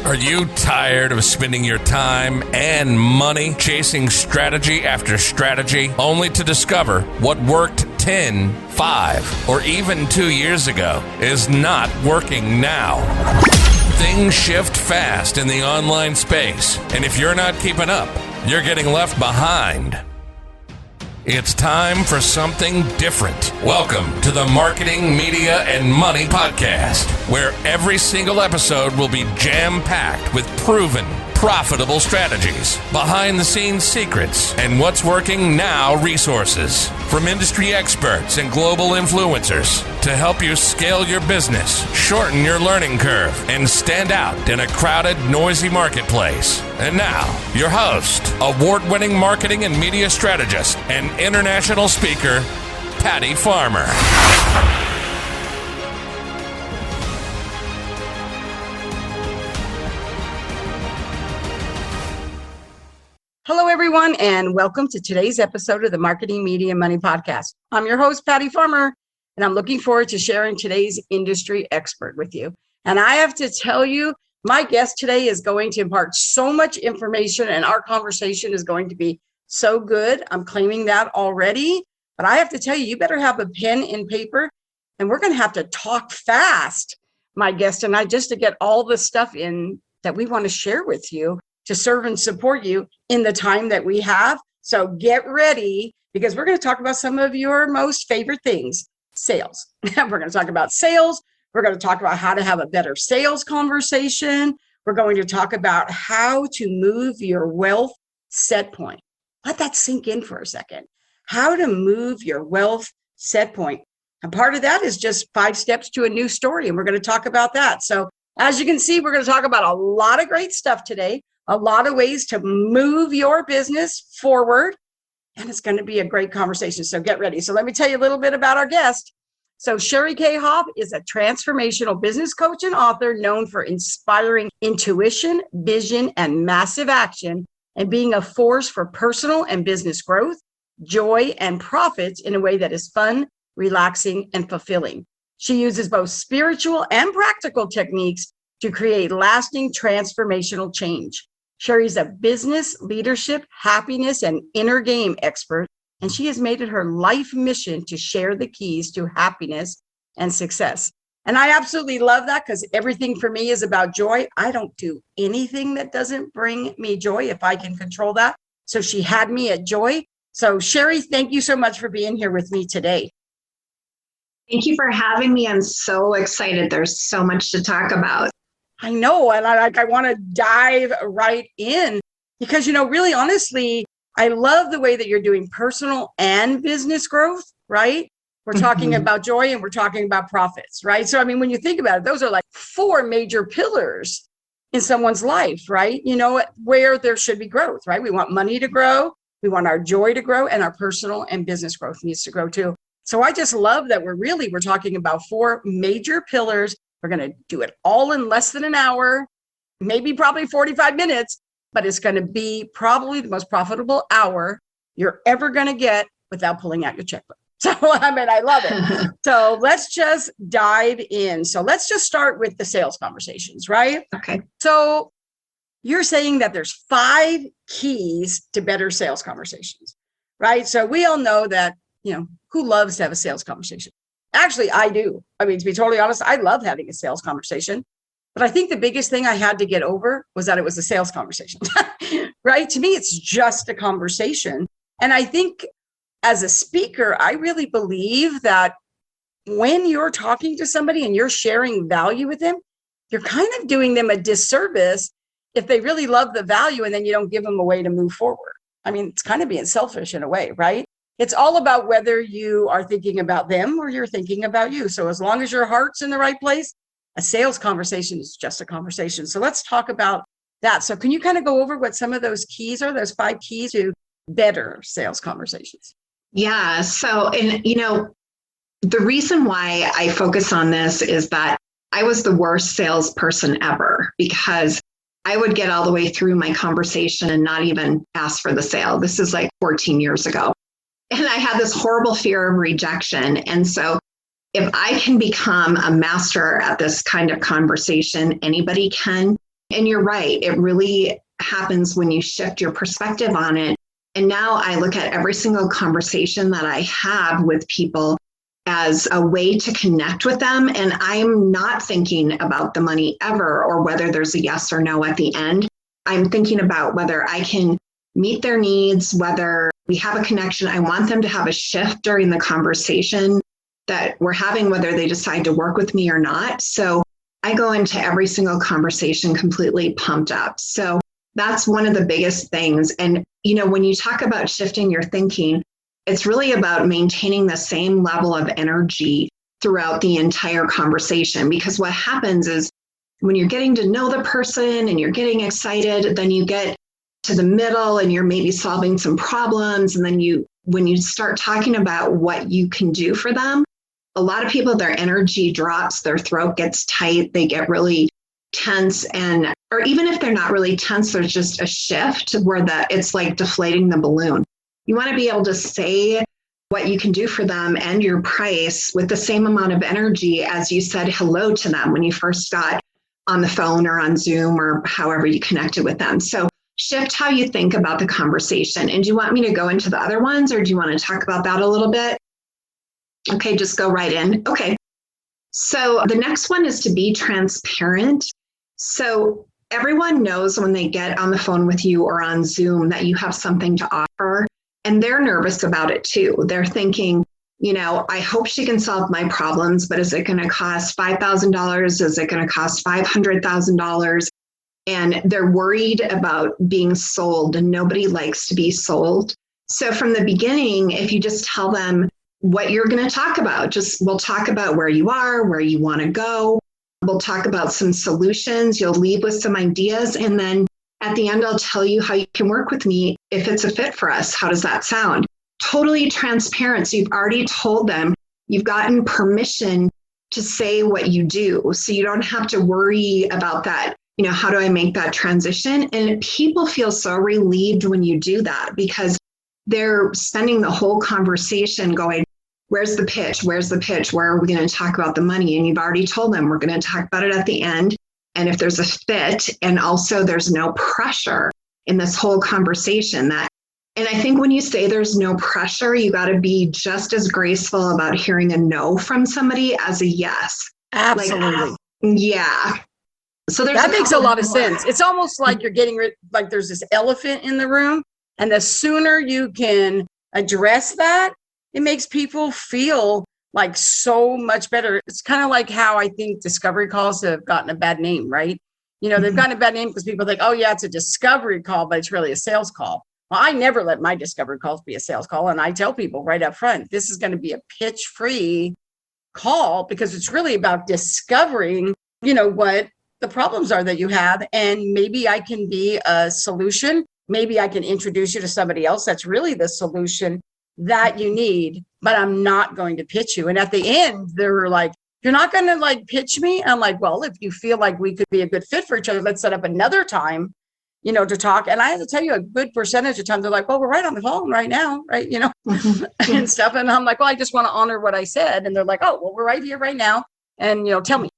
Are you tired of spending your time and money chasing strategy after strategy only to discover what worked 10, 5, or even 2 years ago is not working now? Things shift fast in the online space, and if you're not keeping up, you're getting left behind. It's time for something different. Welcome to the Marketing, Media, and Money Podcast, where every single episode will be jam-packed with proven, profitable strategies, behind-the-scenes secrets, and what's working now resources from industry experts and global influencers to help you scale your business, shorten your learning curve, and stand out in a crowded, noisy marketplace. And now, your host, award-winning marketing and media strategist, and international speaker, Patty Farmer. Hello, everyone, and welcome to today's episode of the Marketing, Media, and Money Podcast. I'm your host, Patty Farmer, and I'm looking forward to sharing today's industry expert with you. And I have to tell you, my guest today is going to impart so much information, and our conversation is going to be so good. I'm claiming that already, but I have to tell you, you better have a pen and paper, and we're going to have to talk fast, my guest and I, just to get all the stuff in that we want to share with you, to serve and support you in the time that we have. So get ready, because we're going to talk about some of your most favorite things, sales. We're going to talk about sales. We're going to talk about how to have a better sales conversation. We're going to talk about how to move your wealth set point. Let that sink in for a second. How to move your wealth set point. And part of that is just 5 steps to a new story. And we're going to talk about that. So as you can see, we're going to talk about a lot of great stuff today. A lot of ways to move your business forward, and it's going to be a great conversation. So get ready. So let me tell you a little bit about our guest. So Sheri Kaye Hoff is a transformational business coach and author known for inspiring intuition, vision, and massive action, and being a force for personal and business growth, joy, and profits in a way that is fun, relaxing, and fulfilling. She uses both spiritual and practical techniques to create lasting transformational change. Sheri's a business, leadership, happiness, and inner game expert, and she has made it her life mission to share the keys to happiness and success. And I absolutely love that, because everything for me is about joy. I don't do anything that doesn't bring me joy if I can control that. So she had me at joy. So Sheri, thank you so much for being here with me today. Thank you for having me. I'm so excited. There's so much to talk about. I know. And I want to dive right in because, really, honestly, I love the way that you're doing personal and business growth, right? We're talking about joy and we're talking about profits, right? So, when you think about it, those are like 4 major pillars in someone's life, right? Where there should be growth, right? We want money to grow. We want our joy to grow, and our personal and business growth needs to grow too. So I just love that we're talking about 4 major pillars. We're going to do it all in less than an hour, probably 45 minutes, but it's going to be probably the most profitable hour you're ever going to get without pulling out your checkbook. So, I love it. So let's just dive in. So let's just start with the sales conversations, right? Okay. So you're saying that there's 5 keys to better sales conversations, right? So we all know that, who loves to have a sales conversation? Actually, I do. To be totally honest, I love having a sales conversation. But I think the biggest thing I had to get over was that it was a sales conversation, right? To me, it's just a conversation. And I think as a speaker, I really believe that when you're talking to somebody and you're sharing value with them, you're kind of doing them a disservice if they really love the value and then you don't give them a way to move forward. It's kind of being selfish in a way, right? It's all about whether you are thinking about them or you're thinking about you. So as long as your heart's in the right place, a sales conversation is just a conversation. So let's talk about that. So can you kind of go over what some of those keys are, those 5 keys to better sales conversations? Yeah. So, the reason why I focus on this is that I was the worst salesperson ever, because I would get all the way through my conversation and not even ask for the sale. This is like 14 years ago. And I had this horrible fear of rejection. And so if I can become a master at this kind of conversation, anybody can. And you're right. It really happens when you shift your perspective on it. And now I look at every single conversation that I have with people as a way to connect with them. And I'm not thinking about the money ever or whether there's a yes or no at the end. I'm thinking about whether I can meet their needs, whether we have a connection. I want them to have a shift during the conversation that we're having, whether they decide to work with me or not. So I go into every single conversation completely pumped up. So that's one of the biggest things. And, when you talk about shifting your thinking, it's really about maintaining the same level of energy throughout the entire conversation. Because what happens is when you're getting to know the person and you're getting excited, then you get to the middle and you're maybe solving some problems. And then when you start talking about what you can do for them, a lot of people, their energy drops, their throat gets tight, they get really tense. Or even if they're not really tense, there's just a shift where it's like deflating the balloon. You want to be able to say what you can do for them and your price with the same amount of energy as you said hello to them when you first got on the phone or on Zoom or however you connected with them. So shift how you think about the conversation. And do you want me to go into the other ones or do you want to talk about that a little bit? Okay, just go right in. Okay. So the next one is to be transparent. So everyone knows when they get on the phone with you or on Zoom that you have something to offer, and they're nervous about it too. They're thinking, I hope she can solve my problems, but is it going to cost $5,000? Is it going to cost $500,000? And they're worried about being sold, and nobody likes to be sold. So from the beginning, if you just tell them what you're going to talk about, we'll talk about where you are, where you want to go. We'll talk about some solutions. You'll leave with some ideas. And then at the end, I'll tell you how you can work with me if it's a fit for us. How does that sound? Totally transparent. So you've already told them, you've gotten permission to say what you do. So you don't have to worry about that. How do I make that transition? And people feel so relieved when you do that because they're spending the whole conversation going, where's the pitch? Where's the pitch? Where are we going to talk about the money? And you've already told them we're going to talk about it at the end. And if there's a fit, and also there's no pressure in this whole conversation and I think when you say there's no pressure, you got to be just as graceful about hearing a no from somebody as a yes. Absolutely. Yeah. So that makes a lot of sense. It's almost like you're getting rid, like there's this elephant in the room. And the sooner you can address that, it makes people feel like so much better. It's kind of like how I think discovery calls have gotten a bad name, right? They've gotten a bad name because people think, oh yeah, it's a discovery call, but it's really a sales call. Well, I never let my discovery calls be a sales call. And I tell people right up front, this is going to be a pitch-free call because it's really about discovering, what the problems are that you have. And maybe I can be a solution. Maybe I can introduce you to somebody else that's really the solution that you need, but I'm not going to pitch you. And at the end, they were like, you're not going to pitch me? I'm like, well, if you feel like we could be a good fit for each other, let's set up another time, to talk. And I have to tell you, a good percentage of times they're like, well, we're right on the phone right now, right? And stuff. And I'm like, well, I just want to honor what I said. And they're like, oh, well, we're right here right now. And, tell me.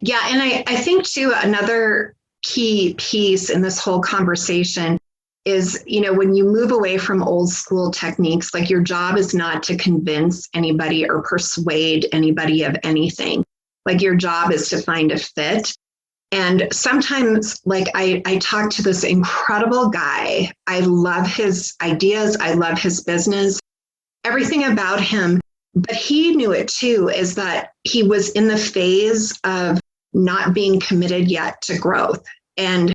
Yeah. And I think too, another key piece in this whole conversation is, when you move away from old school techniques, like your job is not to convince anybody or persuade anybody of anything. Like your job is to find a fit. And sometimes I talk to this incredible guy. I love his ideas. I love his business, everything about him. But he knew it too, is that he was in the phase of not being committed yet to growth. And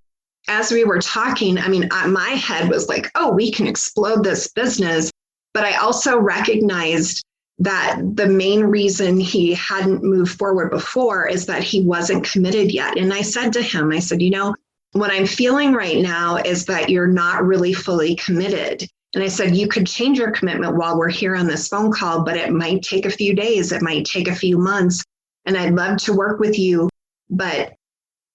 as we were talking, my head was like, oh, we can explode this business. But I also recognized that the main reason he hadn't moved forward before is that he wasn't committed yet. And I said to him, what I'm feeling right now is that you're not really fully committed. And I said, you could change your commitment while we're here on this phone call, but it might take a few days. It might take a few months. And I'd love to work with you, but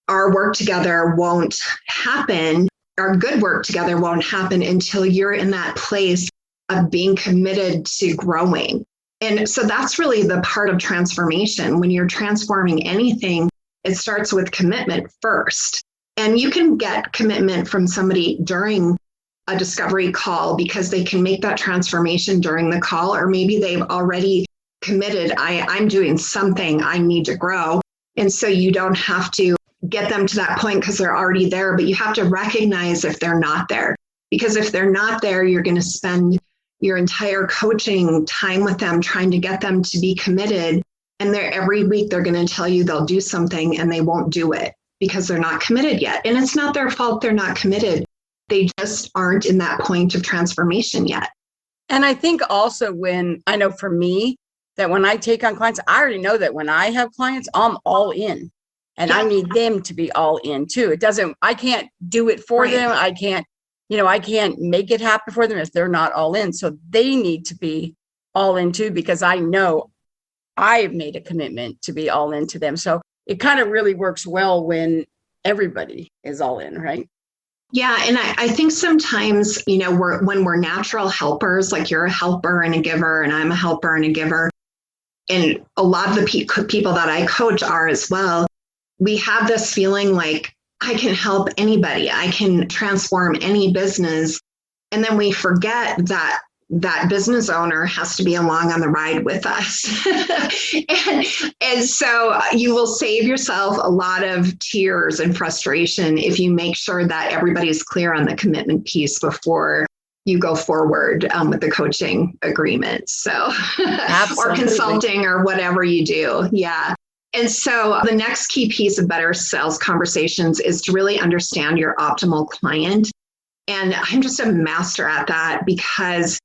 our work together won't happen. Our good work together won't happen until you're in that place of being committed to growing. And so that's really the part of transformation. When you're transforming anything, it starts with commitment first. And you can get commitment from somebody during a discovery call because they can make that transformation during the call, or maybe they've already committed, I'm doing something, I need to grow. And so you don't have to get them to that point because they're already there, but you have to recognize if they're not there. Because if they're not there, you're going to spend your entire coaching time with them trying to get them to be committed. And every week they're going to tell you they'll do something and they won't do it because they're not committed yet. And it's not their fault they're not committed. They just aren't in that point of transformation yet. And I think also I know for me, that when I take on clients, I already know that when I have clients, I'm all in. And I need them to be all in too. I can't do it for them. I can't make it happen for them if they're not all in. So they need to be all in too, because I know I've made a commitment to be all into them. So it kind of really works well when everybody is all in, right? Yeah. And I think sometimes, when we're natural helpers, like you're a helper and a giver, and I'm a helper and a giver, and a lot of the people that I coach are as well, we have this feeling like I can help anybody. I can transform any business. And then we forget that that business owner has to be along on the ride with us. and so you will save yourself a lot of tears and frustration if you make sure that everybody's clear on the commitment piece before you go forward with the coaching agreement. So, or consulting or whatever you do. Yeah. And so the next key piece of better sales conversations is to really understand your optimal client. And I'm just a master at that because,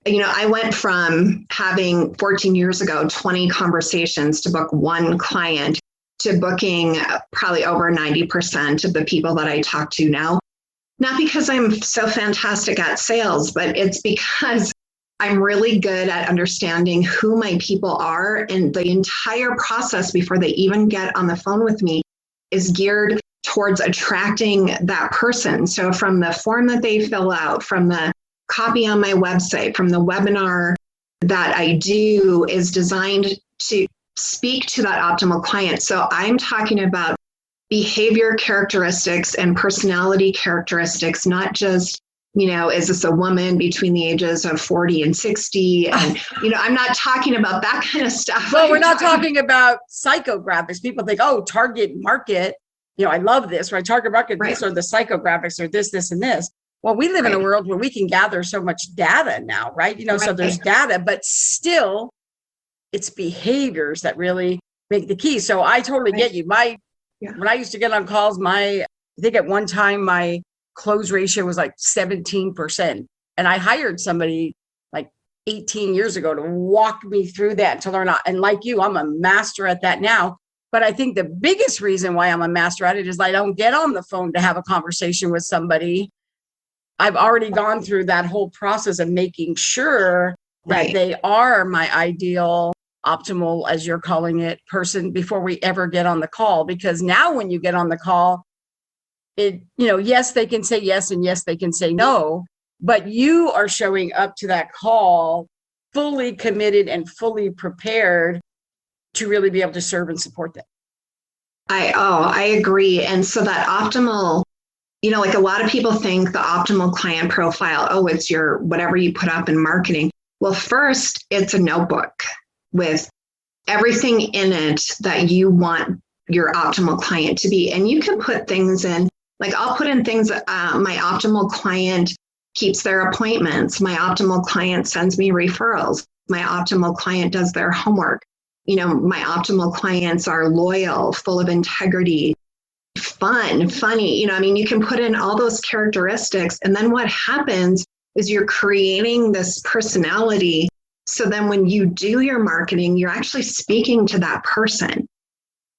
I went from having 14 years ago, 20 conversations to book one client to booking probably over 90% of the people that I talk to now. Not because I'm so fantastic at sales, but it's because I'm really good at understanding who my people are. And the entire process before they even get on the phone with me is geared towards attracting that person. So from the form that they fill out, from the copy on my website, from the webinar that I do is designed to speak to that optimal client. So I'm talking about behavior characteristics and personality characteristics, not just, is this a woman between the ages of 40 and 60? And, I'm not talking about that kind of stuff. Well, we're not talking about psychographics. People think, target market. I love this, right? Target market, right. These are the psychographics or this, and this. Well, we live in a world where we can gather so much data now, right? So there's data, but still it's behaviors that really make the key. So I totally get you. When I used to get on calls, I think at one time my close ratio was like 17%. And I hired somebody like 18 years ago to walk me through that to learn. And like you, I'm a master at that now. But I think the biggest reason why I'm a master at it is I don't get on the phone to have a conversation with somebody. I've already gone through that whole process of making sure that they are my ideal, optimal, as you're calling it, person before we ever get on the call. Because now when you get on the call, yes, they can say yes, and yes, they can say no, but you are showing up to that call fully committed and fully prepared to really be able to serve and support them. I agree. And so that optimal, like a lot of people think the optimal client profile, it's your whatever you put up in marketing. Well, first, it's a notebook with everything in it that you want your optimal client to be. And you can put things in, like I'll put in things, my optimal client keeps their appointments. My optimal client sends me referrals. My optimal client does their homework. My optimal clients are loyal, full of integrity, funny, you can put in all those characteristics. And then what happens is you're creating this personality. So then when you do your marketing, you're actually speaking to that person.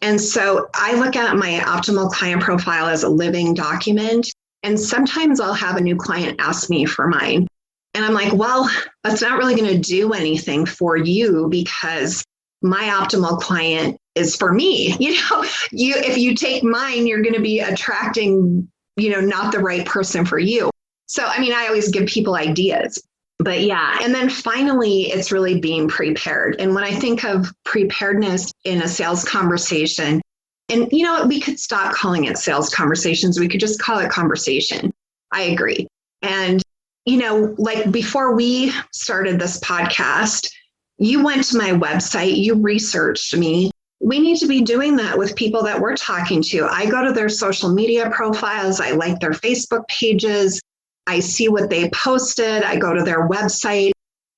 And so I look at my optimal client profile as a living document. And sometimes I'll have a new client ask me for mine. And I'm like, well, that's not really going to do anything for you because my optimal client is for me. If you take mine, you're going to be attracting, not the right person for you. So, I always give people ideas, but yeah. And then finally, it's really being prepared. And when I think of preparedness in a sales conversation, And you know what? We could stop calling it sales conversations. We could just call it conversation. I agree. And, you know, like before we started this podcast, you went to my website, you researched me. We need to be doing that with people that we're talking to. I go to their social media profiles. I like their Facebook pages. I see what they posted. I go to their website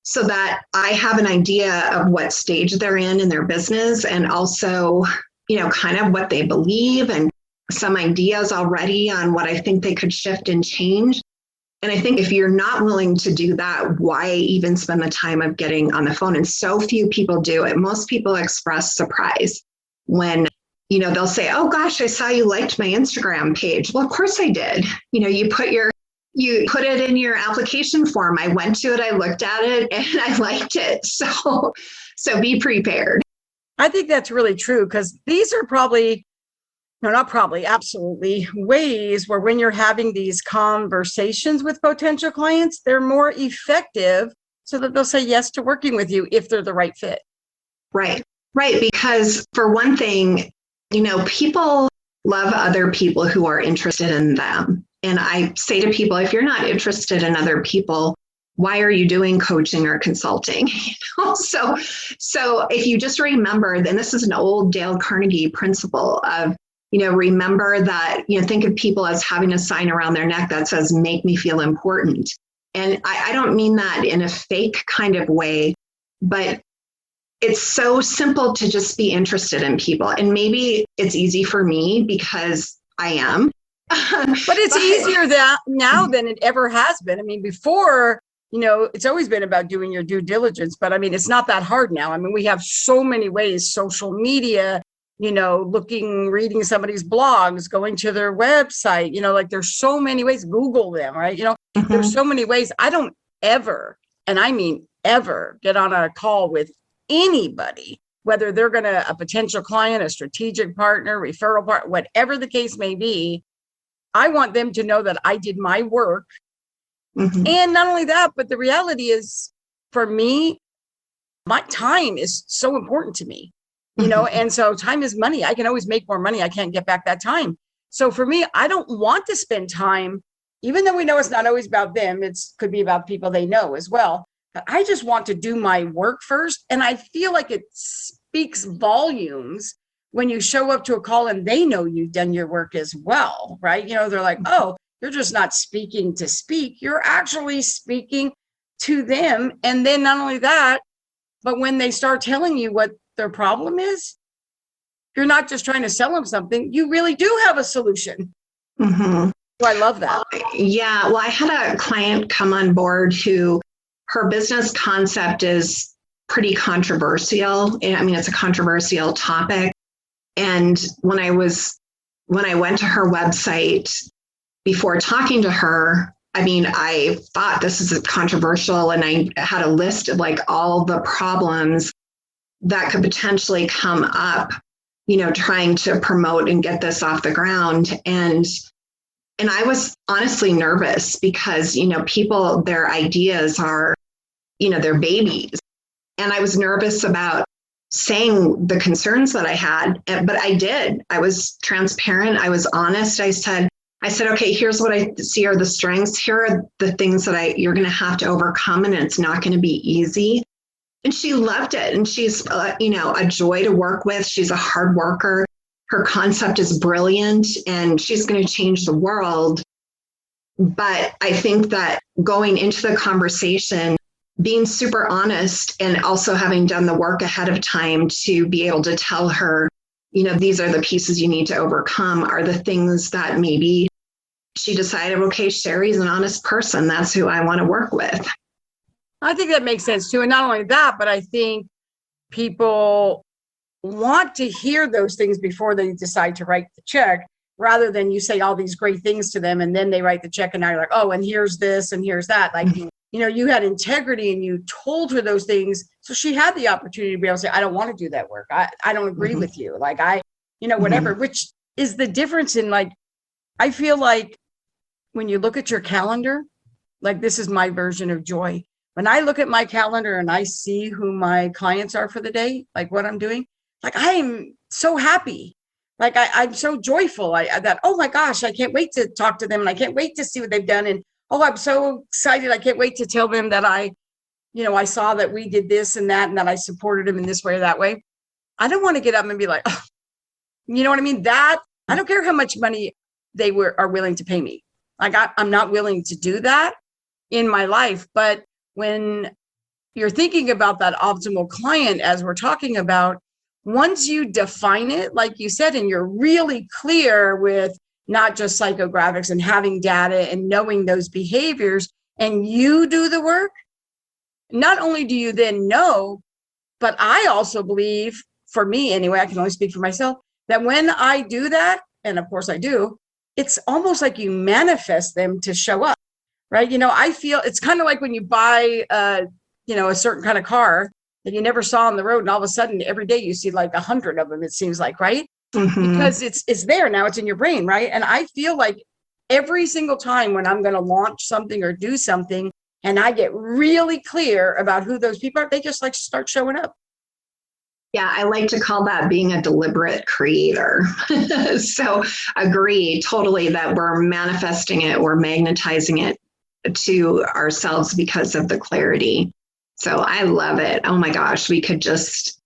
so that I have an idea of what stage they're in their business, and also, you know, kind of what they believe and some ideas already on what I think they could shift and change. And I think if you're not willing to do that, why even spend the time of getting on the phone? And so few people do it. Most people express surprise when, you know, they'll say, oh gosh, I saw you liked my Instagram page. Well, of course I did. You know, you put it in your application form. I went to it, I looked at it, and I liked it. So be prepared. I think that's really true, because these are probably, no, not probably, absolutely ways where when you're having these conversations with potential clients, they're more effective so that they'll say yes to working with you if they're the right fit. Right. Because for one thing, you know, people love other people who are interested in them. And I say to people, if you're not interested in other people, why are you doing coaching or consulting? You know? So if you just remember, then this is an old Dale Carnegie principle of, you know, remember that, you know, think of people as having a sign around their neck that says, make me feel important. And I don't mean that in a fake kind of way, but it's so simple to just be interested in people. And maybe it's easy for me because I am. But it's easier now than it ever has been. I mean, before, you know, it's always been about doing your due diligence, but I mean, it's not that hard now. I mean, we have so many ways, social media, you know, reading somebody's blogs, going to their website, you know, like there's so many ways, Google them, right? You know, there's so many ways. I don't ever, and I mean ever, get on a call with anybody, whether they're a potential client, a strategic partner, referral partner, whatever the case may be. I want them to know that I did my work. And not only that, but the reality is, for me, my time is so important to me. You know, and so time is money. I can always make more money. I can't get back that time. So for me, I don't want to spend time, even though we know it's not always about them. It could be about people they know as well. But I just want to do my work first. And I feel like it speaks volumes when you show up to a call and they know you've done your work as well, right? You know, they're like, oh, you're just not speaking to speak. You're actually speaking to them. And then not only that, but when they start telling you what their problem is, you're not just trying to sell them something. You really do have a solution. So I love that. Yeah. Well, I had a client come on board who her business concept is pretty controversial. I mean, it's a controversial topic. And when I went to her website before talking to her, I mean, I thought this is controversial, and I had a list of like all the problems that could potentially come up, you know, trying to promote and get this off the ground. And I was honestly nervous because, you know, people, their ideas are, you know, their babies. And I was nervous about saying the concerns that I had, but I did. I was transparent. I was honest. I said, okay, here's what I see are the strengths. Here are the things that you're going to have to overcome, and it's not going to be easy. And she loved it. And she's, you know, a joy to work with. She's a hard worker. Her concept is brilliant, and she's going to change the world. But I think that going into the conversation, being super honest, and also having done the work ahead of time to be able to tell her, you know, these are the pieces you need to overcome, are the things that maybe she decided, okay, Sheri's an honest person. That's who I want to work with. I think that makes sense too. And not only that, but I think people want to hear those things before they decide to write the check, rather than you say all these great things to them and then they write the check and now you're like, oh, and here's this and here's that. Like, you know, you had integrity and you told her those things. So she had the opportunity to be able to say, I don't want to do that work. I don't agree with you. Like you know, whatever, which is the difference in, like, I feel like when you look at your calendar, like, this is my version of joy. When I look at my calendar and I see who my clients are for the day, like what I'm doing, like, I am so happy. Like I'm so joyful that, oh my gosh, I can't wait to talk to them. And I can't wait to see what they've done. And, oh, I'm so excited. I can't wait to tell them that I saw that we did this and that I supported them in this way or that way. I don't want to get up and be like, oh, you know what I mean? That I don't care how much money they are willing to pay me. Like I'm not willing to do that in my life. But when you're thinking about that optimal client, as we're talking about, once you define it, like you said, and you're really clear with not just psychographics and having data and knowing those behaviors, and you do the work, not only do you then know, but I also believe, for me anyway, I can only speak for myself, that when I do that, and of course I do, it's almost like you manifest them to show up, right? I feel it's kind of like when you buy a certain kind of car that you never saw on the road, and all of a sudden every day you see like 100 of them, it seems like, right? Mm-hmm. Because it's there now, it's in your brain, right? And I feel like every single time when I'm going to launch something or do something, and I get really clear about who those people are, they just like start showing up. Yeah, I like to call that being a deliberate creator. So agree totally that we're manifesting it, we're magnetizing it to ourselves because of the clarity. So I love it. Oh my gosh, we could just,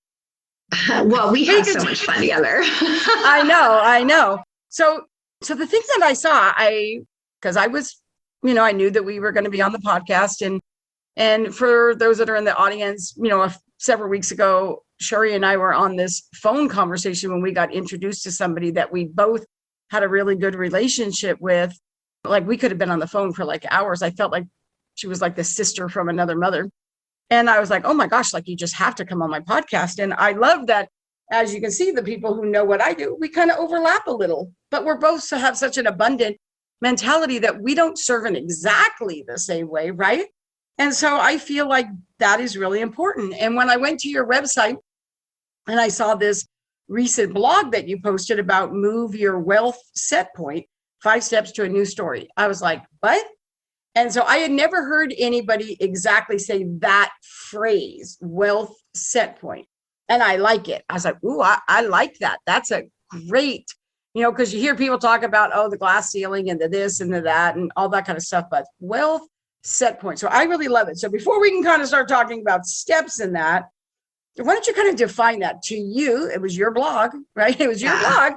we have so much fun together. I know. So the thing that I saw, because I was, I knew that we were going to be on the podcast, and for those that are in the audience, several weeks ago, Sheri and I were on this phone conversation when we got introduced to somebody that we both had a really good relationship with. Like we could have been on the phone for like hours. I felt like she was like the sister from another mother. And I was like, oh my gosh, like you just have to come on my podcast. And I love that, as you can see, the people who know what I do, we kind of overlap a little, but we're both have such an abundant mentality that we don't serve in exactly the same way, right? And so I feel like that is really important. And when I went to your website and I saw this recent blog that you posted about move your wealth set point, 5 steps to a new story, I was like, what? And so I had never heard anybody exactly say that phrase, wealth set point. And I like it. I was like, ooh, I like that. That's a great, because you hear people talk about, the glass ceiling and the this and the that and all that kind of stuff, but wealth set point. So I really love it. So before we can kind of start talking about steps in that, why don't you kind of define that to you? It was your blog, right? It was your blog.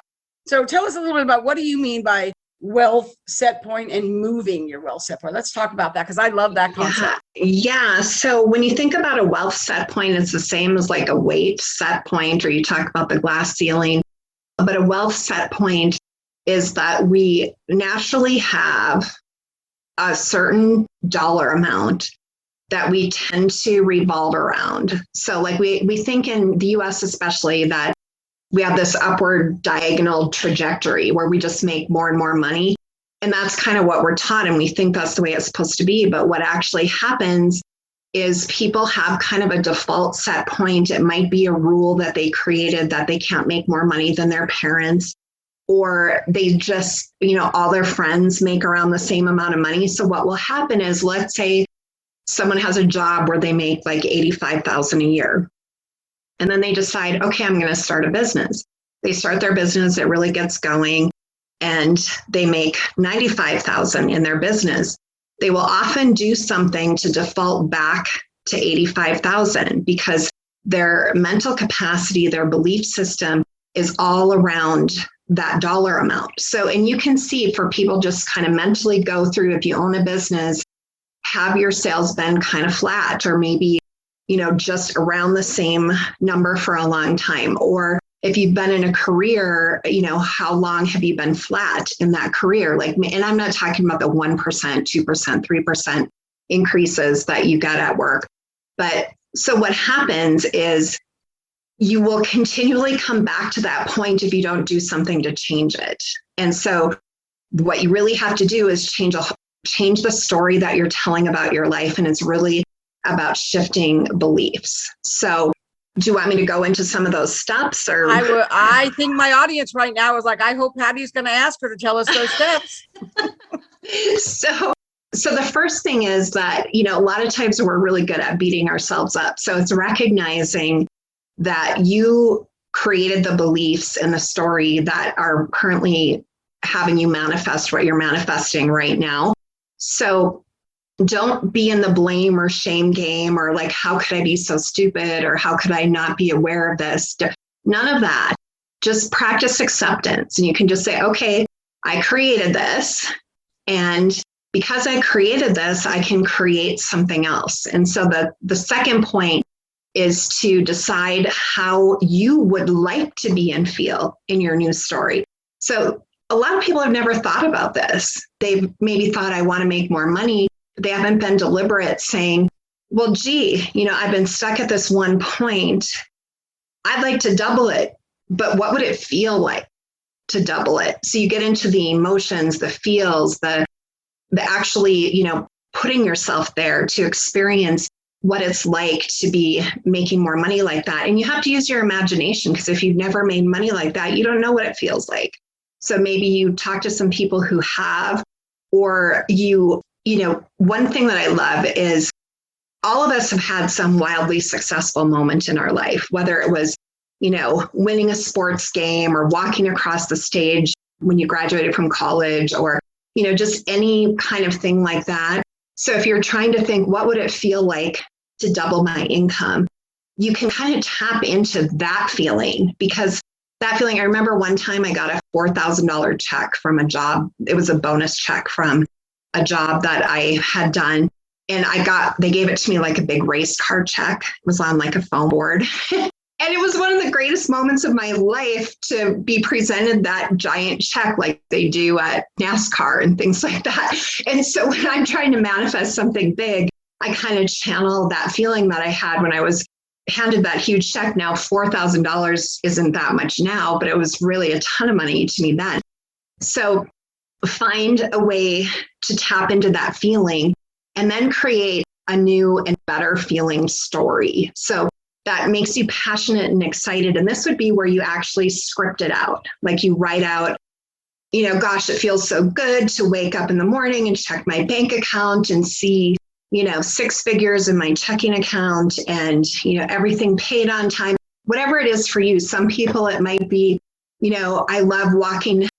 So tell us a little bit about what do you mean by wealth set point and moving your wealth set point. Let's talk about that because I love that concept. Yeah. So when you think about a wealth set point, it's the same as like a weight set point, or you talk about the glass ceiling. But a wealth set point is that we naturally have a certain dollar amount that we tend to revolve around. So like we think in the US especially that we have this upward diagonal trajectory where we just make more and more money. And that's kind of what we're taught. And we think that's the way it's supposed to be. But what actually happens is people have kind of a default set point. It might be a rule that they created that they can't make more money than their parents, or they just, all their friends make around the same amount of money. So what will happen is, let's say someone has a job where they make like $85,000 a year. And then they decide, okay, I'm going to start a business. They start their business, it really gets going, and they make $95,000 in their business. They will often do something to default back to $85,000 because their mental capacity, their belief system is all around that dollar amount. So, and you can see for people just kind of mentally go through, if you own a business, have your sales been kind of flat, or maybe just around the same number for a long time. Or if you've been in a career, how long have you been flat in that career? And I'm not talking about the 1%, 2%, 3% increases that you get at work. But so what happens is you will continually come back to that point if you don't do something to change it. And so what you really have to do is change the story that you're telling about your life. And it's really about shifting beliefs. So do you want me to go into some of those steps? Or I think my audience right now is like, I hope Patty's going to ask her to tell us those steps. So the first thing is that, a lot of times we're really good at beating ourselves up. So it's recognizing that you created the beliefs and the story that are currently having you manifest what you're manifesting right now. So don't be in the blame or shame game or like, how could I be so stupid? Or how could I not be aware of this? None of that. Just practice acceptance. And you can just say, okay, I created this. And because I created this, I can create something else. And so the second point is to decide how you would like to be and feel in your new story. So a lot of people have never thought about this. They've maybe thought, I want to make more money. They haven't been deliberate saying, well, gee, I've been stuck at this one point. I'd like to double it, but what would it feel like to double it? So you get into the emotions, the feels, the actually, putting yourself there to experience what it's like to be making more money like that. And you have to use your imagination, because if you've never made money like that, you don't know what it feels like. So maybe you talk to some people who have, or one thing that I love is all of us have had some wildly successful moment in our life, whether it was, winning a sports game or walking across the stage when you graduated from college, or, just any kind of thing like that. So if you're trying to think, what would it feel like to double my income? You can kind of tap into that feeling, because that feeling, I remember one time I got a $4,000 check from a job. It was a bonus check from a job that I had done. And they gave it to me like a big race car check. It was on like a foam board. And it was one of the greatest moments of my life to be presented that giant check like they do at NASCAR and things like that. And so when I'm trying to manifest something big, I kind of channel that feeling that I had when I was handed that huge check. Now, $4,000 isn't that much now, but it was really a ton of money to me then. So find a way to tap into that feeling and then create a new and better feeling story. So that makes you passionate and excited. And this would be where you actually script it out. Like you write out, gosh, it feels so good to wake up in the morning and check my bank account and see, 6 figures in my checking account and, everything paid on time, whatever it is for you. Some people, it might be, I love walking,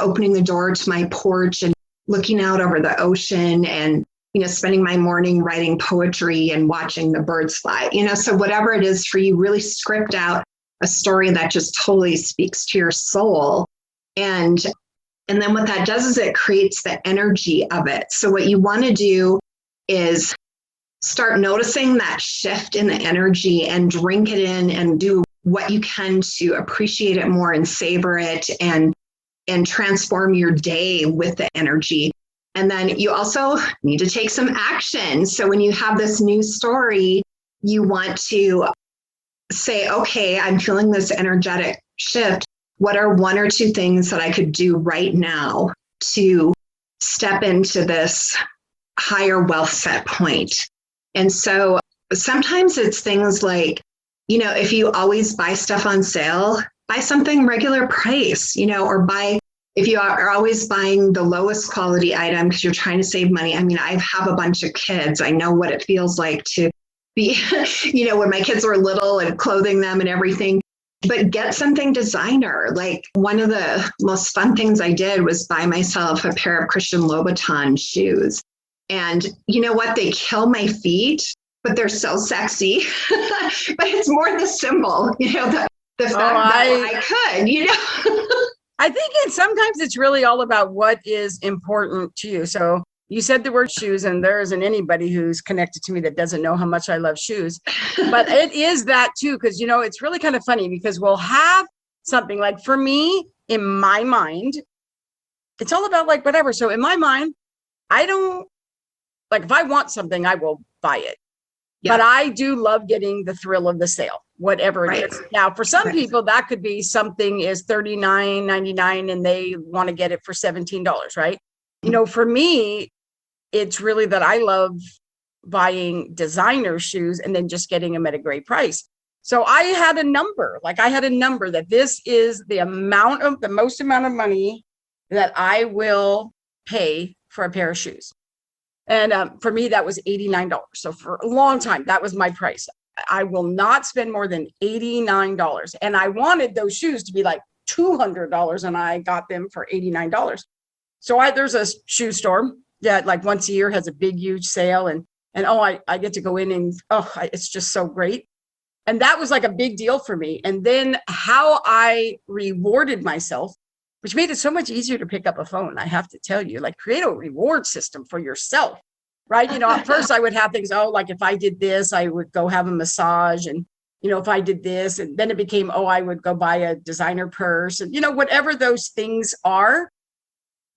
opening the door to my porch and looking out over the ocean and, spending my morning writing poetry and watching the birds fly, so whatever it is for you, really script out a story that just totally speaks to your soul. And then what that does is it creates the energy of it. So what you want to do is start noticing that shift in the energy and drink it in and do what you can to appreciate it more and savor it and transform your day with the energy. And then you also need to take some action. So when you have this new story, you want to say, okay, I'm feeling this energetic shift. What are 1 or 2 things that I could do right now to step into this higher wealth set point? And so sometimes it's things like, if you always buy stuff on sale, buy something regular price, or if you are always buying the lowest quality item because you're trying to save money. I mean, I have a bunch of kids. I know what it feels like to be, when my kids were little and clothing them and everything. But get something designer. Like one of the most fun things I did was buy myself a pair of Christian Louboutin shoes. And you know what? They kill my feet, but they're so sexy. But it's more the symbol, the fact that I could, I think sometimes it's really all about what is important to you. So you said the word shoes, and there isn't anybody who's connected to me that doesn't know how much I love shoes. But it is that too, because, it's really kind of funny because we'll have something like, for me, in my mind, it's all about like whatever. So in my mind, I don't like, if I want something, I will buy it. Yeah. But I do love getting the thrill of the sale, whatever it is. Now, for some people, that could be something is $39.99 and they want to get it for $17, right? For me, it's really that I love buying designer shoes and then just getting them at a great price. So I had a number that this is the most amount of money that I will pay for a pair of shoes. And for me, that was $89. So for a long time, that was my price. I will not spend more than $89. And I wanted those shoes to be like $200, and I got them for $89. So there's a shoe store that like once a year has a big, huge sale. And I get to go in and, it's just so great. And that was like a big deal for me. And then how I rewarded myself, which made it so much easier to pick up a phone. I have to tell you, like, create a reward system for yourself, right? At first I would have things, like if I did this, I would go have a massage. And, if I did this, and then it became, I would go buy a designer purse and, whatever those things are.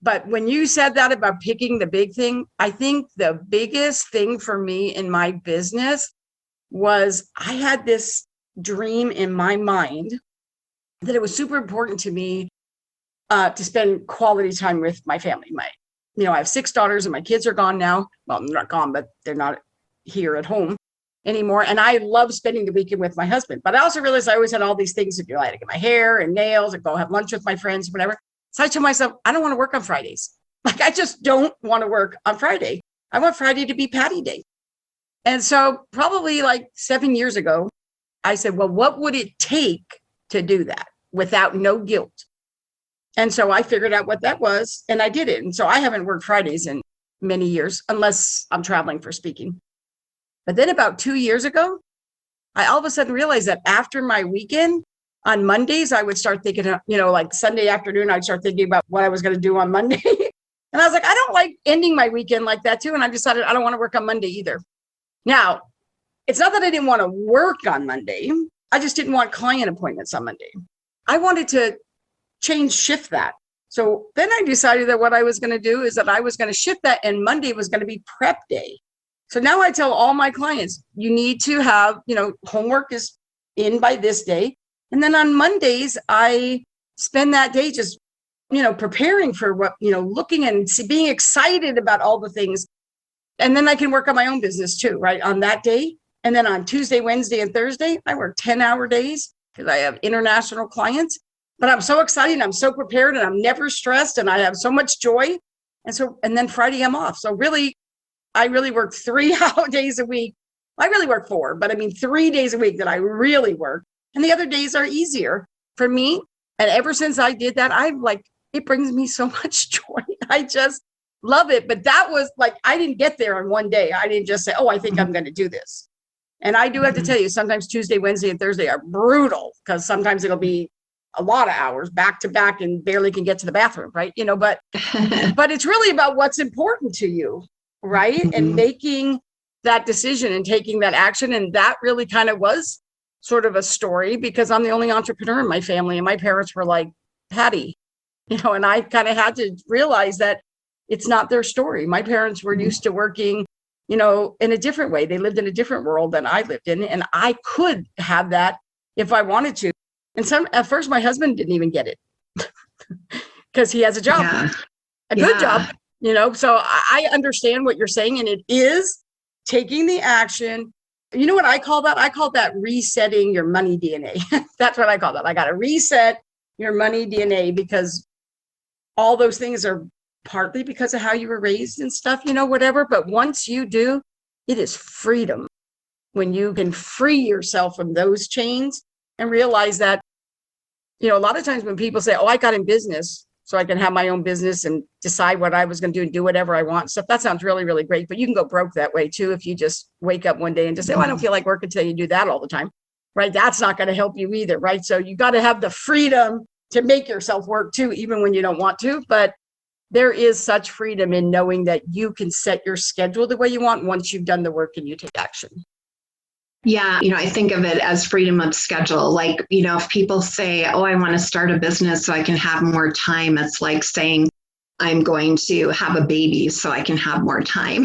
But when you said that about picking the big thing, I think the biggest thing for me in my business was I had this dream in my mind that it was super important to me to spend quality time with my family. I have 6 daughters and my kids are gone now. Well, they're not gone, but they're not here at home anymore. And I love spending the weekend with my husband. But I also realized I always had all these things to do. I had to get my hair and nails and go have lunch with my friends, whatever. So I told myself, I don't want to work on Fridays. Like, I just don't want to work on Friday. I want Friday to be Patty Day. And so probably like 7 years ago, I said, well, what would it take to do that without no guilt? And so I figured out what that was, and I did it. And so I haven't worked Fridays in many years, unless I'm traveling for speaking. But then about 2 years ago, I all of a sudden realized that after my weekend, on Mondays, I would start thinking, like Sunday afternoon, I'd start thinking about what I was going to do on Monday. And I was like, I don't like ending my weekend like that too. And I decided I don't want to work on Monday either. Now, it's not that I didn't want to work on Monday. I just didn't want client appointments on Monday. I wanted to shift that. So then I decided that what I was going to do is that I was going to shift that, and Monday was going to be prep day. So now I tell all my clients, you need to have, homework is in by this day. And then on Mondays, I spend that day just, preparing for what, looking and being excited about all the things. And then I can work on my own business too, right? On that day. And then on Tuesday, Wednesday, and Thursday, I work 10-hour days because I have international clients. But I'm so excited, and I'm so prepared, and I'm never stressed, and I have so much joy. And then Friday I'm off. So really, I really work 3 days a week. I really work 4, but 3 days a week that I really work. And the other days are easier for me. And ever since I did that, it brings me so much joy. I just love it. But that was like, I didn't get there in one day. I didn't just say, I think I'm going to do this. And I do have to tell you, sometimes Tuesday, Wednesday, and Thursday are brutal, because sometimes it'll be a lot of hours back to back and barely can get to the bathroom, right? But it's really about what's important to you, right? Mm-hmm. And making that decision and taking that action. And that really kind of was sort of a story, because I'm the only entrepreneur in my family, and my parents were like, Patty, and I kind of had to realize that it's not their story. My parents were used to working, in a different way. They lived in a different world than I lived in, and I could have that if I wanted to. And at first, my husband didn't even get it because he has a job, a good job, So I understand what you're saying, and it is taking the action. You know what I call that? I call that resetting your money DNA. That's what I call that. I got to reset your money DNA, because all those things are partly because of how you were raised and stuff, whatever. But once you do, it is freedom. When you can free yourself from those chains and realize that, a lot of times when people say, I got in business so I can have my own business and decide what I was going to do and do whatever I want. So that sounds really, really great. But you can go broke that way too if you just wake up one day and just say, I don't feel like working until you do that all the time, right? That's not going to help you either, right? So you got to have the freedom to make yourself work too, even when you don't want to. But there is such freedom in knowing that you can set your schedule the way you want once you've done the work and you take action. Yeah, I think of it as freedom of schedule. Like, if people say, I want to start a business so I can have more time, it's like saying, I'm going to have a baby so I can have more time.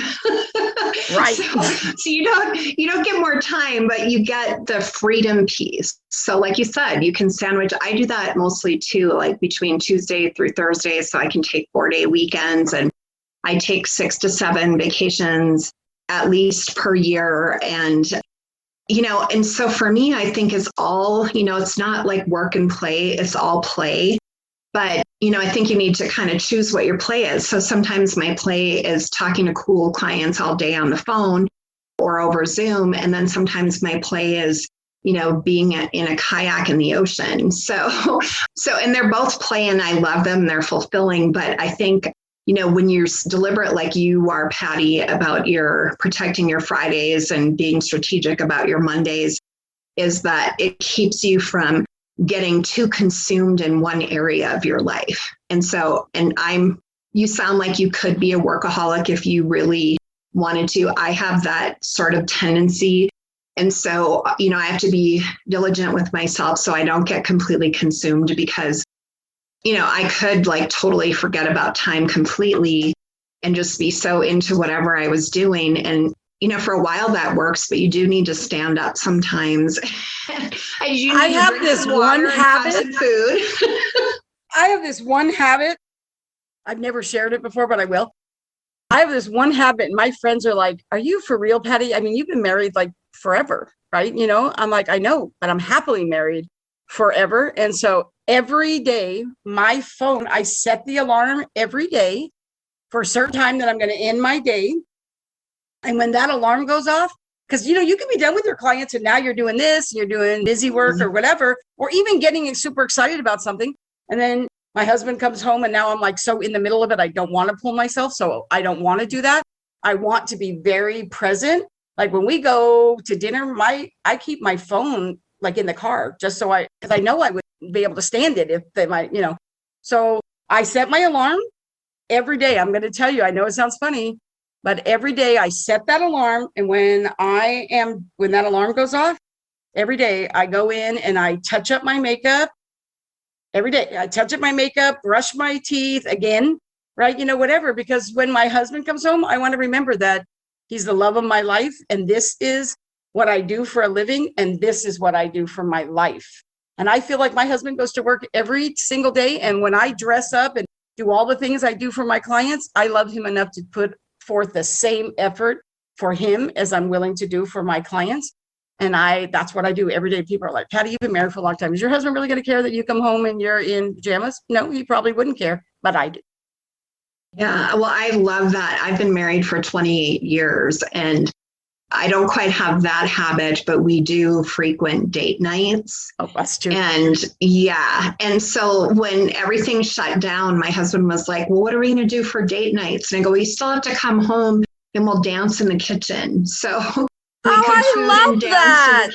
Right. So you don't get more time, but you get the freedom piece. So like you said, you can sandwich. I do that mostly too, like between Tuesday through Thursday. So I can take 4-day weekends, and I take 6 to 7 vacations at least per year. And and so for me, I think it's all, it's not like work and play, it's all play. But, I think you need to kind of choose what your play is. So sometimes my play is talking to cool clients all day on the phone. or over Zoom. And then sometimes my play is, being in a kayak in the ocean. So, and they're both play and I love them. They're fulfilling. But I think, when you're deliberate, like you are, Patty, about your protecting your Fridays and being strategic about your Mondays, is that it keeps you from getting too consumed in one area of your life. And so, you sound like you could be a workaholic if you really wanted to. I have that sort of tendency. And so, I have to be diligent with myself so I don't get completely consumed, because, I could totally forget about time completely and just be so into whatever I was doing. And, for a while that works, but you do need to stand up sometimes. I have this one habit. Food. I have this one habit. I've never shared it before, but I will. I have this one habit, and my friends are like, "Are you for real, Patty? I mean, you've been married forever, right? I'm like, I know, but I'm happily married forever." And so every day, my phone, I set the alarm every day for a certain time that I'm going to end my day. And when that alarm goes off, because, you can be done with your clients and now you're doing this, and you're doing busy work or whatever, or even getting super excited about something. And then my husband comes home and now I'm so in the middle of it, I don't want to pull myself. So I don't want to do that. I want to be very present. Like when we go to dinner, I keep my phone in the car just so because I know I would be able to stand it if they might, So I set my alarm every day. I'm going to tell you, I know it sounds funny, but every day I set that alarm. And when that alarm goes off, every day I go in and I touch up my makeup. Every day I touch up my makeup, brush my teeth again, right? Whatever, because when my husband comes home, I want to remember that he's the love of my life. And this is what I do for a living. And this is what I do for my life. And I feel like my husband goes to work every single day. And when I dress up and do all the things I do for my clients, I love him enough to put forth the same effort for him as I'm willing to do for my clients. And that's what I do every day. People are like, Patty, you've been married for a long time. Is your husband really going to care that you come home and you're in pajamas? No, he probably wouldn't care, but I do. Yeah, well, I love that. I've been married for 20 years and I don't quite have that habit, but we do frequent date nights. Oh, us too. And yeah. And so when everything shut down, my husband was like, well, what are we going to do for date nights? And I go, we still have to come home and we'll dance in the kitchen. So I love that.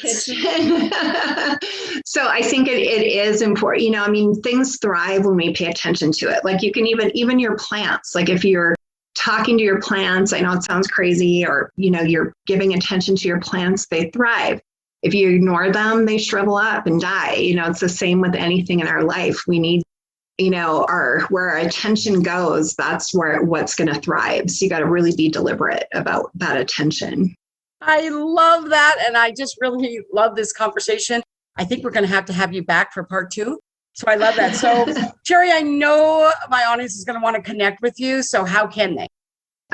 So I think it is important. Things thrive when we pay attention to it. Like you can even your plants, like if you're talking to your plants, I know it sounds crazy, or, you're giving attention to your plants, they thrive. If you ignore them, they shrivel up and die. It's the same with anything in our life. We need, where our attention goes, that's what's going to thrive. So you got to really be deliberate about that attention. I love that. And I just really love this conversation. I think we're going to have you back for part 2. So I love that. So Sheri, I know my audience is going to want to connect with you. So how can they?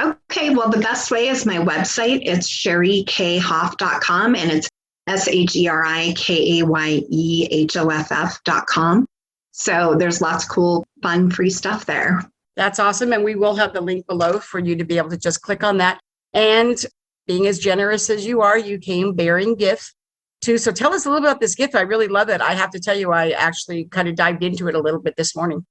Okay. Well, the best way is my website. It's SheriKayeHoff.com and it's SheriKayeHoff.com. So there's lots of cool, fun, free stuff there. That's awesome. And we will have the link below for you to be able to just click on that. And being as generous as you are, you came bearing gifts too. So tell us a little about this gift. I really love it. I have to tell you, I actually kind of dived into it a little bit this morning.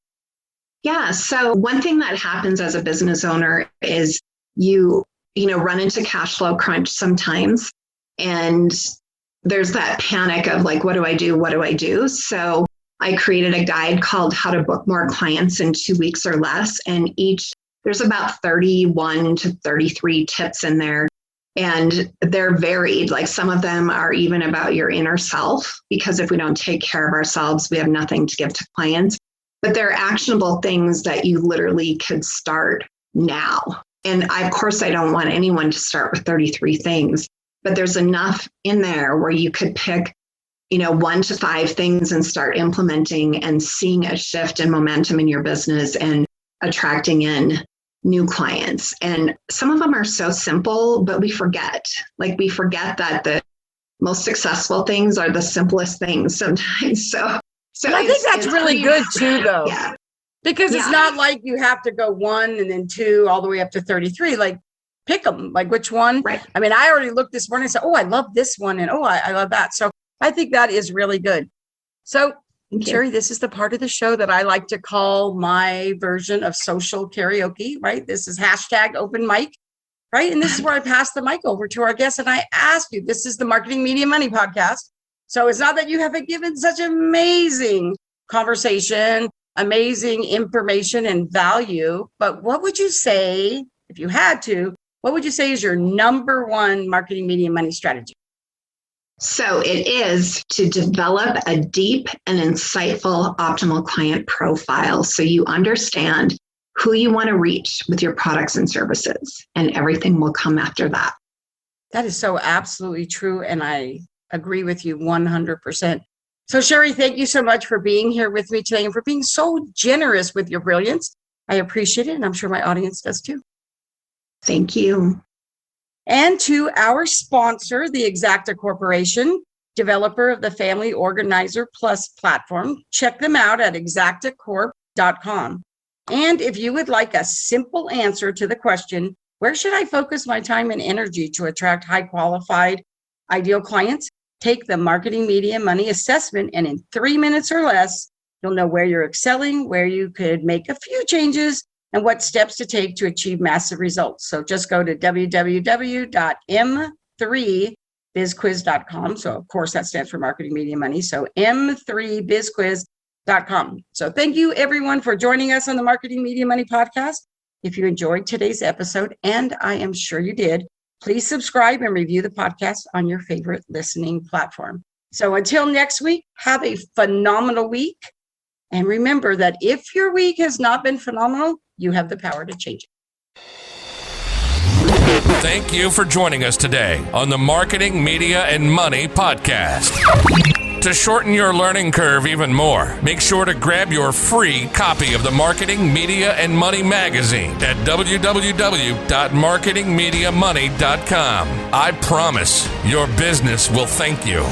Yeah. So one thing that happens as a business owner is you run into cash flow crunch sometimes. And there's that panic of like, what do I do? What do I do? So I created a guide called How to Book More Clients in 2 weeks or Less. And there's about 31 to 33 tips in there. And they're varied. Like some of them are even about your inner self, because if we don't take care of ourselves, we have nothing to give to clients. But they're actionable things that you literally could start now. And of course, I don't want anyone to start with 33 things, but there's enough in there where you could pick, 1 to 5 things and start implementing and seeing a shift in momentum in your business and attracting in new clients. And some of them are so simple, but we forget that the most successful things are the simplest things sometimes. So I think that's really good too, though. Yeah. Because it's not like you have to go 1 and then 2 all the way up to 33. Like pick them, like which one. Right. I mean, I already looked this morning and said, oh, I love this one. And I love that. So I think that is really good. So Sheri, this is the part of the show that I like to call my version of social karaoke, right? This is hashtag OpenMic, right? And this is where I pass the mic over to our guests and I ask you, this is the Marketing Media Money podcast. So it's not that you haven't given such amazing conversation, amazing information and value, but what would you say, if you had to, what would you say is your number one marketing media money strategy? So it is to develop a deep and insightful optimal client profile so you understand who you want to reach with your products and services, and everything will come after that. That is so absolutely true. And I agree with you 100%. So Sheri, thank you so much for being here with me today and for being so generous with your brilliance. I appreciate it. And I'm sure my audience does too. Thank you. And to our sponsor, the Exacta Corporation, developer of the Family Organizer Plus platform. Check them out at exactacorp.com. And if you would like a simple answer to the question, where should I focus my time and energy to attract high qualified, ideal clients? Take the Marketing Media Money Assessment, and in 3 minutes or less, you'll know where you're excelling, where you could make a few changes, and what steps to take to achieve massive results. So just go to www.m3bizquiz.com. So of course that stands for Marketing Media Money. So M3bizquiz.com. So thank you everyone for joining us on the Marketing Media Money podcast. If you enjoyed today's episode, and I am sure you did, please subscribe and review the podcast on your favorite listening platform. So until next week, have a phenomenal week. And remember that if your week has not been phenomenal, you have the power to change it. Thank you for joining us today on the Marketing, Media, and Money podcast. To shorten your learning curve even more, make sure to grab your free copy of the Marketing, Media, and Money magazine at www.marketingmediamoney.com. I promise your business will thank you.